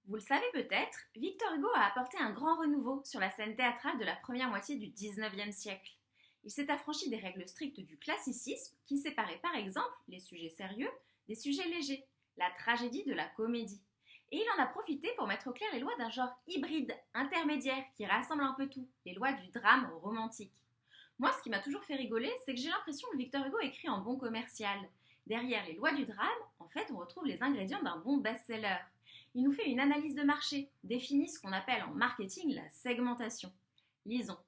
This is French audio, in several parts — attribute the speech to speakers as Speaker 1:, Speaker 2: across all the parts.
Speaker 1: Vous le savez peut-être, Victor Hugo a apporté un grand renouveau sur la scène théâtrale de la première moitié du XIXe siècle. Il s'est affranchi des règles strictes du classicisme qui séparaient par exemple les sujets sérieux des sujets légers, la tragédie de la comédie. Et il en a profité pour mettre au clair les lois d'un genre hybride, intermédiaire, qui rassemble un peu tout, les lois du drame romantique. Moi, ce qui m'a toujours fait rigoler, c'est que j'ai l'impression que Victor Hugo écrit en bon commercial. Derrière les lois du drame, en fait, on retrouve les ingrédients d'un bon best-seller. Il nous fait une analyse de marché, définit ce qu'on appelle en marketing la segmentation. Lisons.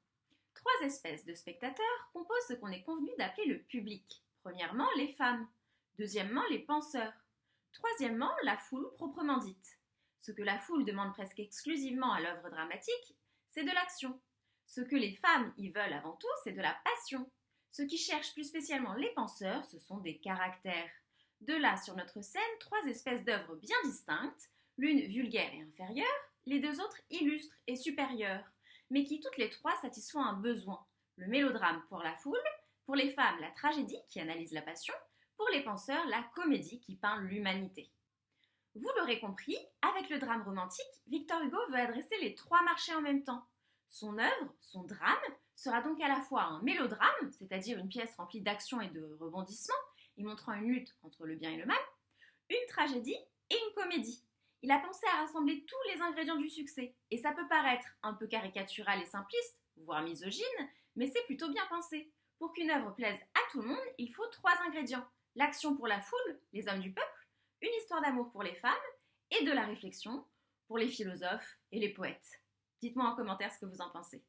Speaker 1: Trois espèces de spectateurs composent ce qu'on est convenu d'appeler le public. Premièrement, les femmes. Deuxièmement, les penseurs. Troisièmement, la foule proprement dite. Ce que la foule demande presque exclusivement à l'œuvre dramatique, c'est de l'action. Ce que les femmes y veulent avant tout, c'est de la passion. Ce qui cherchent plus spécialement les penseurs, ce sont des caractères. De là, sur notre scène, trois espèces d'œuvres bien distinctes, l'une vulgaire et inférieure, les deux autres illustres et supérieures, mais qui toutes les trois satisfont un besoin. Le mélodrame pour la foule, pour les femmes la tragédie qui analyse la passion, pour les penseurs la comédie qui peint l'humanité. Vous l'aurez compris, avec le drame romantique, Victor Hugo veut adresser les trois marchés en même temps. Son œuvre, son drame, sera donc à la fois un mélodrame, c'est-à-dire une pièce remplie d'action et de rebondissements, et montrant une lutte entre le bien et le mal, une tragédie et une comédie. Il a pensé à rassembler tous les ingrédients du succès, et ça peut paraître un peu caricatural et simpliste, voire misogyne, mais c'est plutôt bien pensé. Pour qu'une œuvre plaise à tout le monde, il faut trois ingrédients. L'action pour la foule, les hommes du peuple, une histoire d'amour pour les femmes, et de la réflexion pour les philosophes et les poètes. Dites-moi en commentaire ce que vous en pensez.